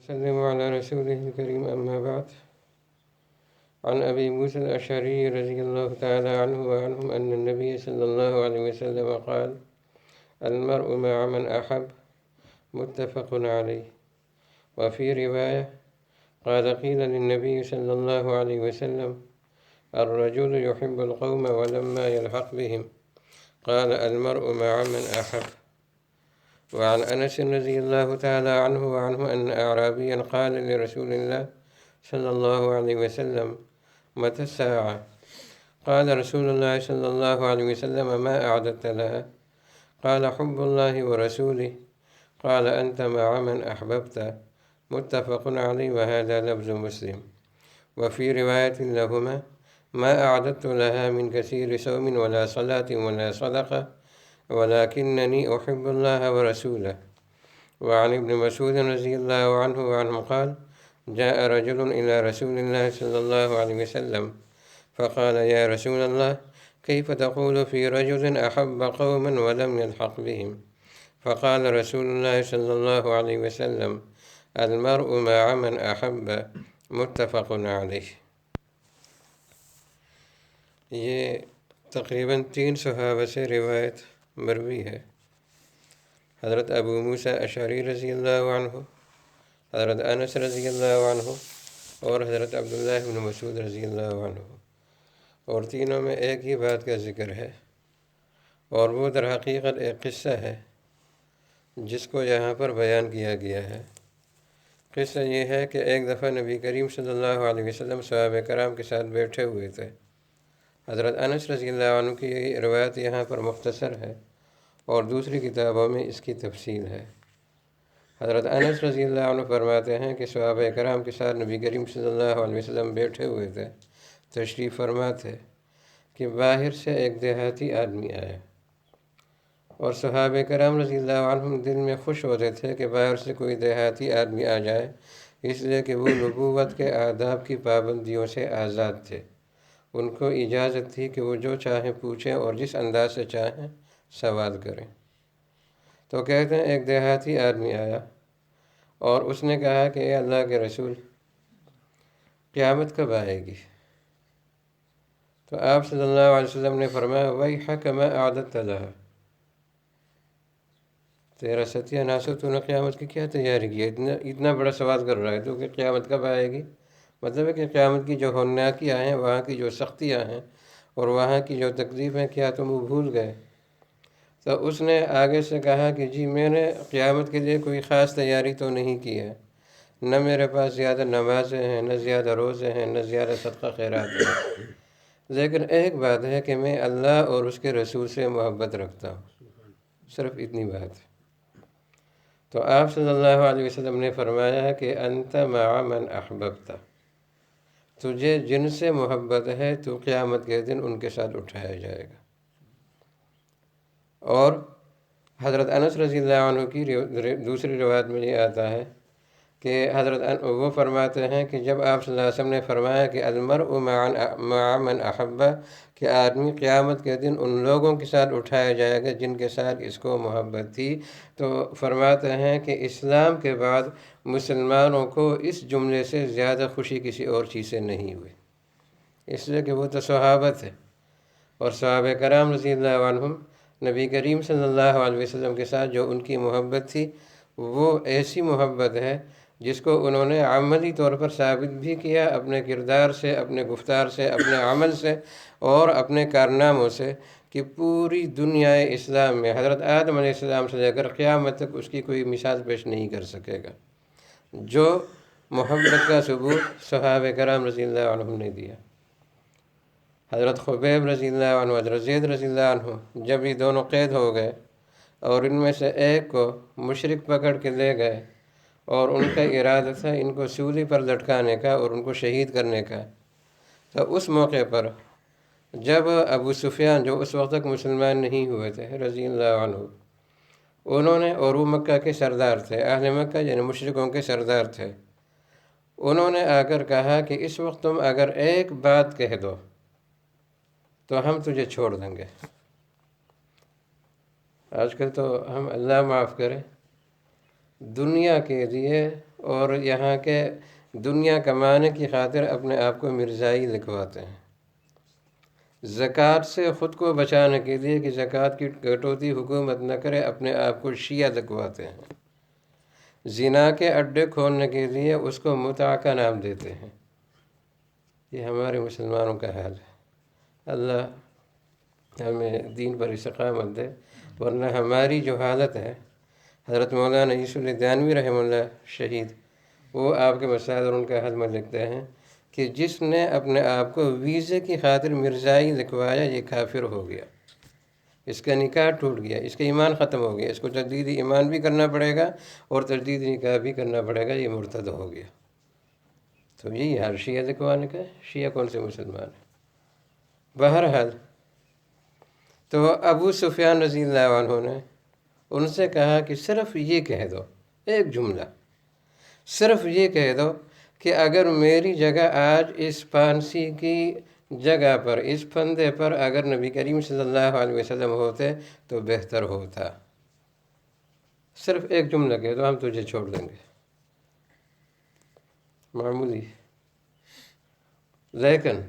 وسلم على رسوله الكريم أما بعد. عن أبي موسى الأشعري رضي الله تعالى عنه وعنهم أن النبي صلى الله عليه وسلم قال: المرء مع من أحب، متفق عليه. وفي رواية قال: قيل للنبي صلى الله عليه وسلم: الرجل يحب القوم ولما يلحق بهم، قال: المرء مع من أحب. وعن أنس رضي الله تعالى عنه وعنه أن أعرابيا قال لرسول الله صلى الله عليه وسلم: متى الساعة؟ قال رسول الله صلى الله عليه وسلم: ما أعددت لها؟ قال: حب الله ورسوله. قال: أنت مع من أحببت، متفق عليه، وهذا لفظ مسلم. وفي رواية لهما: ما أعددت لها من كثير صوم ولا صلاة ولا صدقة، ولكنني أحب الله ورسوله. وعن ابن مسعود رضي الله عنه وعنه قال: جاء رجل إلى رسول الله صلى الله عليه وسلم فقال: يا رسول الله، كيف تقول في رجل أحب قوما ولم يلحق بهم؟ فقال رسول الله صلى الله عليه وسلم: المرء مع من أحب، متفق عليه. یہ تقریباً 3 صحابہ سے روایت مروی ہے. حضرت ابو موسیٰ اشعری رضی اللہ عنہ، حضرت انس رضی اللہ عنہ اور حضرت عبداللہ بن مسعود رضی اللہ عنہ، اور تینوں میں ایک ہی بات کا ذکر ہے، اور وہ در حقیقت ایک قصہ ہے جس کو یہاں پر بیان کیا گیا ہے. قصہ یہ ہے کہ ایک دفعہ نبی کریم صلی اللہ علیہ وسلم صحابہ کرام کے ساتھ بیٹھے ہوئے تھے. حضرت انس رضی اللہ عنہ کی روایت یہاں پر مختصر ہے اور دوسری کتابوں میں اس کی تفصیل ہے. حضرت انس رضی اللہ عنہ فرماتے ہیں کہ صحابہ کرام کے ساتھ نبی کریم صلی اللہ علیہ وسلم بیٹھے ہوئے تھے، تشریف فرما تھے کہ باہر سے ایک دیہاتی آدمی آیا، اور صحابہ کرام رضی اللہ عنہ دل میں خوش ہوتے تھے کہ باہر سے کوئی دیہاتی آدمی آ جائے، اس لیے کہ وہ نبوت کے آداب کی پابندیوں سے آزاد تھے. ان کو اجازت تھی کہ وہ جو چاہیں پوچھیں اور جس انداز سے چاہیں سوال کریں. تو کہتے ہیں ایک دیہاتی آدمی آیا اور اس نے کہا کہ اے اللہ کے رسول، قیامت کب آئے گی؟ تو آپ صلی اللہ علیہ وسلم نے فرمایا: ویحک ما اعددت لها، تیرا ستیہ ناسو، تو نے قیامت کی کیا تیاری کی ہے؟ اتنا بڑا سوال کر رہا ہے تو کہ قیامت کب آئے گی؟ مطلب ہے کہ قیامت کی جو ہولناکیاں ہیں، وہاں کی جو سختیاں ہیں اور وہاں کی جو تکلیفیں، کیا تم وہ بھول گئے؟ تو اس نے آگے سے کہا کہ جی، میں نے قیامت کے لیے کوئی خاص تیاری تو نہیں کی ہے، نہ میرے پاس زیادہ نمازیں ہیں، نہ زیادہ روزے ہیں، نہ زیادہ صدقہ خیرات ہیں، لیکن ایک بات ہے کہ میں اللہ اور اس کے رسول سے محبت رکھتا ہوں، صرف اتنی بات ہے. تو آپ صلی اللہ علیہ وسلم نے فرمایا کہ انت مع من احببت، تجھے جن سے محبت ہے تو قیامت کے دن ان کے ساتھ اٹھایا جائے گا. اور حضرت انس رضی اللہ عنہ کی دوسری روایت میں یہ آتا ہے کہ وہ فرماتے ہیں کہ جب آپ صلی اللہ علیہ وسلم نے فرمایا کہ المرء مع من احب، کہ آدمی قیامت کے دن ان لوگوں کے ساتھ اٹھایا جائے گا جن کے ساتھ اس کو محبت تھی، تو فرماتے ہیں کہ اسلام کے بعد مسلمانوں کو اس جملے سے زیادہ خوشی کسی اور چیز سے نہیں ہوئی، اس لیے کہ وہ تو صحابہ تھے، اور صحابہ کرام رضی اللہ عنہم نبی کریم صلی اللہ علیہ وسلم کے ساتھ جو ان کی محبت تھی، وہ ایسی محبت ہے جس کو انہوں نے عملی طور پر ثابت بھی کیا اپنے کردار سے، اپنے گفتار سے، اپنے عمل سے اور اپنے کارناموں سے، کہ پوری دنیا اسلام میں حضرت آدم علیہ السلام سے لے کر قیامت تک اس کی کوئی مثال پیش نہیں کر سکے گا جو محبت کا ثبوت صحابہ کرام رضی اللہ عنہم نے دیا. حضرت خبیب رضی اللہ عنہ، حضرت زید رضی اللہ عنہ، جب یہ دونوں قید ہو گئے اور ان میں سے ایک کو مشرک پکڑ کے لے گئے اور ان کا ارادہ تھا ان کو سولی پر لٹکانے کا اور ان کو شہید کرنے کا، تو اس موقع پر جب ابو سفیان، جو اس وقت تک مسلمان نہیں ہوئے تھے رضی اللہ عنہ، انہوں نے، اور وہ مکہ کے سردار تھے، اہل مکہ یعنی مشرکوں کے سردار تھے، انہوں نے آ کر کہا کہ اس وقت تم اگر ایک بات کہہ دو تو ہم تجھے چھوڑ دیں گے. آج کل تو ہم، اللہ معاف کرے، دنیا کے لیے اور یہاں کے دنیا کمانے کی خاطر اپنے آپ کو مرزائی لکھواتے ہیں۔ زکوٰۃ سے خود کو بچانے کے لیے کہ زکوٰۃ کی کٹوتی حکومت نہ کرے اپنے آپ کو شیعہ لکھواتے ہیں۔ زنا کے اڈے کھولنے کے لیے اس کو متع کا نام دیتے ہیں۔ یہ ہمارے مسلمانوں کا حال ہے۔ اللہ ہمیں دین پر استقامت دے، ورنہ ہماری جو حالت ہے، حضرت مولانا یوسف الدانوی رحمہ اللہ شہید، وہ آپ کے مسائل اور ان کا حل میں لکھتے ہیں کہ جس نے اپنے آپ کو ویزے کی خاطر مرزائی لکھوایا یہ کافر ہو گیا، اس کا نکاح ٹوٹ گیا، اس کا ایمان ختم ہو گیا، اس کو تجدید ایمان بھی کرنا پڑے گا اور تجدید نکاح بھی کرنا پڑے گا، یہ مرتد ہو گیا۔ تو یہی حال شیعہ لکھوانے کا ہے۔ شیعہ کون سے مسلمان ہیں؟ بہرحال تو ابو سفیان رضی اللہ عنہ نے ان سے کہا کہ صرف یہ کہہ دو، ایک جملہ، صرف یہ کہہ دو کہ اگر میری جگہ آج اس پانسی کی جگہ پر، اس پھندے پر اگر نبی کریم صلی اللہ علیہ وسلم ہوتے تو بہتر ہوتا۔ صرف ایک جملہ کہہ دو، ہم تجھے چھوڑ دیں گے۔ معمولی، لیکن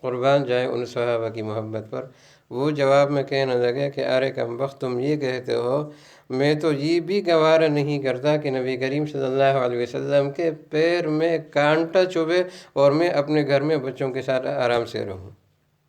قربان جائے ان صحابہ کی محبت پر، وہ جواب میں کہنے لگے کہ ارے کم بخت، تم یہ کہتے ہو، میں تو یہ بھی گوارا نہیں کرتا کہ نبی کریم صلی اللہ علیہ وسلم کے پیر میں کانٹا چبھے اور میں اپنے گھر میں بچوں کے ساتھ آرام سے رہوں۔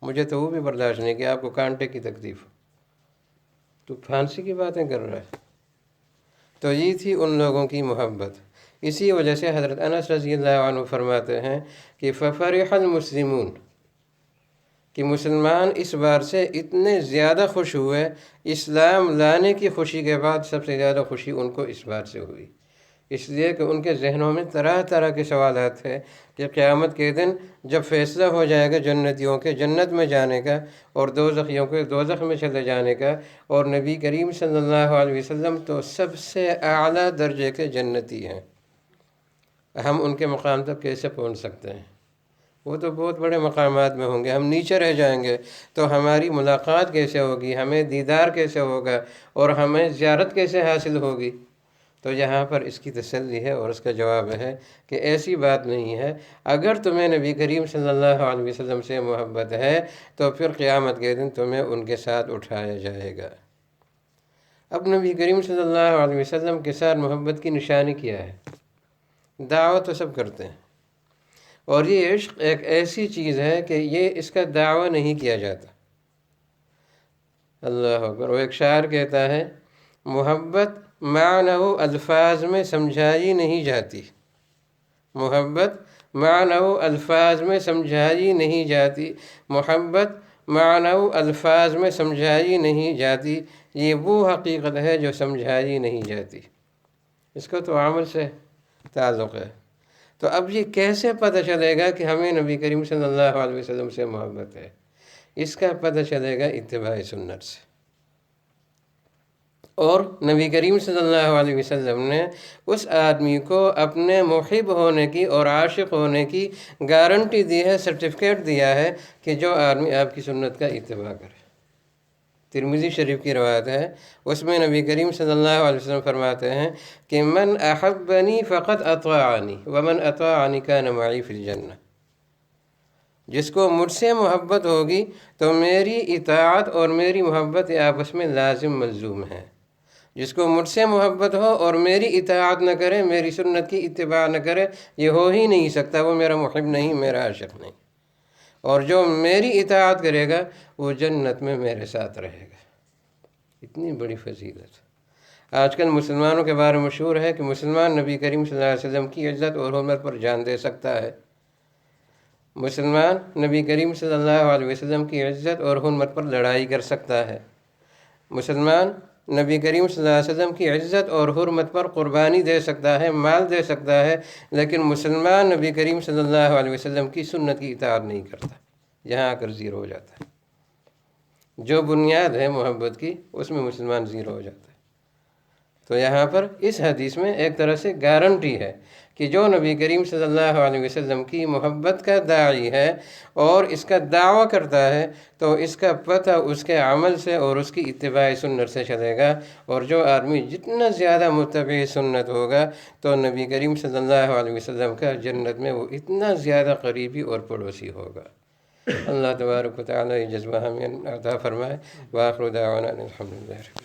مجھے تو وہ بھی برداشت نہیں کہ آپ کو کانٹے کی تکلیف ہو، تو پھانسی کی باتیں کر رہا ہے۔ تو یہ تھی ان لوگوں کی محبت۔ اسی وجہ سے حضرت انس رضی اللہ عنہ فرماتے ہیں کہ فَفَرِحَ الْمُسْلِمُونَ، کہ مسلمان اس بار سے اتنے زیادہ خوش ہوئے، اسلام لانے کی خوشی کے بعد سب سے زیادہ خوشی ان کو اس بار سے ہوئی، اس لیے کہ ان کے ذہنوں میں طرح طرح کے سوالات تھے کہ قیامت کے دن جب فیصلہ ہو جائے گا جنتیوں کے جنت میں جانے کا اور دوزخیوں کے دوزخ میں چلے جانے کا، اور نبی کریم صلی اللہ علیہ وسلم تو سب سے اعلیٰ درجے کے جنتی ہیں، ہم ان کے مقام تک کیسے پہنچ سکتے ہیں؟ وہ تو بہت بڑے مقامات میں ہوں گے، ہم نیچے رہ جائیں گے، تو ہماری ملاقات کیسے ہوگی، ہمیں دیدار کیسے ہوگا، اور ہمیں زیارت کیسے حاصل ہوگی؟ تو یہاں پر اس کی تسلی ہے اور اس کا جواب ہے کہ ایسی بات نہیں ہے۔ اگر تمہیں نبی کریم صلی اللہ علیہ وسلم سے محبت ہے تو پھر قیامت کے دن تمہیں ان کے ساتھ اٹھایا جائے گا۔ اب نبی کریم صلی اللہ علیہ وسلم کے ساتھ محبت کی نشانی کیا ہے؟ دعوت تو سب کرتے ہیں، اور یہ عشق ایک ایسی چیز ہے کہ اس کا دعویٰ نہیں کیا جاتا۔ اللہ اکبر۔ وہ ایک شاعر کہتا ہے، محبت معنی الفاظ میں سمجھائی نہیں جاتی، محبت معنی الفاظ میں سمجھائی نہیں جاتی، محبت معنی الفاظ میں سمجھائی نہیں جاتی، یہ وہ حقیقت ہے جو سمجھائی نہیں جاتی۔ اس کا تو عمل سے تعلق ہے۔ تو اب یہ کیسے پتہ چلے گا کہ ہمیں نبی کریم صلی اللہ علیہ وسلم سے محبت ہے؟ اس کا پتہ چلے گا اتباع سنت سے۔ اور نبی کریم صلی اللہ علیہ وسلم نے اس آدمی کو اپنے محب ہونے کی اور عاشق ہونے کی گارنٹی دی ہے، سرٹیفکیٹ دیا ہے کہ جو آدمی آپ کی سنت کا اتباع کرے۔ ترمذی شریف کی روایت ہے، اس میں نبی کریم صلی اللہ علیہ وسلم فرماتے ہیں کہ من احبنی فقد اطاعنی ومن اطاعنی کان معی فی الجنہ، جس کو مجھ سے محبت ہوگی تو میری اطاعت اور میری محبت آپس میں لازم ملزوم ہے، جس کو مجھ سے محبت ہو اور میری اطاعت نہ کرے، میری سنت کی اتباع نہ کرے، یہ ہو ہی نہیں سکتا، وہ میرا محب نہیں، میرا عاشق نہیں، اور جو میری اطاعت کرے گا وہ جنت میں میرے ساتھ رہے گا۔ اتنی بڑی فضیلت۔ آج کل مسلمانوں کے بارے میں مشہور ہے کہ مسلمان نبی کریم صلی اللہ علیہ وسلم کی عزت اور حرمت پر جان دے سکتا ہے، مسلمان نبی کریم صلی اللہ علیہ وسلم کی عزت اور حرمت پر لڑائی کر سکتا ہے، مسلمان نبی کریم صلی اللہ علیہ وسلم کی عزت اور حرمت پر قربانی دے سکتا ہے، مال دے سکتا ہے، لیکن مسلمان نبی کریم صلی اللہ علیہ وسلم کی سنت کی اطاعت نہیں کرتا، یہاں آ کر زیرو ہو جاتا ہے۔ جو بنیاد ہے محبت کی، اس میں مسلمان زیرو ہو جاتا ہے۔ تو یہاں پر اس حدیث میں ایک طرح سے گارنٹی ہے کہ جو نبی کریم صلی اللہ علیہ وسلم کی محبت کا داعی ہے اور اس کا دعویٰ کرتا ہے تو اس کا پتہ اس کے عمل سے اور اس کی اتباع سنت سے چلے گا، اور جو آدمی جتنا زیادہ متبع سنت ہوگا تو نبی کریم صلی اللہ علیہ وسلم کا جنت میں وہ اتنا زیادہ قریبی اور پڑوسی ہوگا۔ اللہ تبارک و تعالی یہ جذبہ ہمیں عطا فرمائے۔ وآخر دعوانا الحمدللہ۔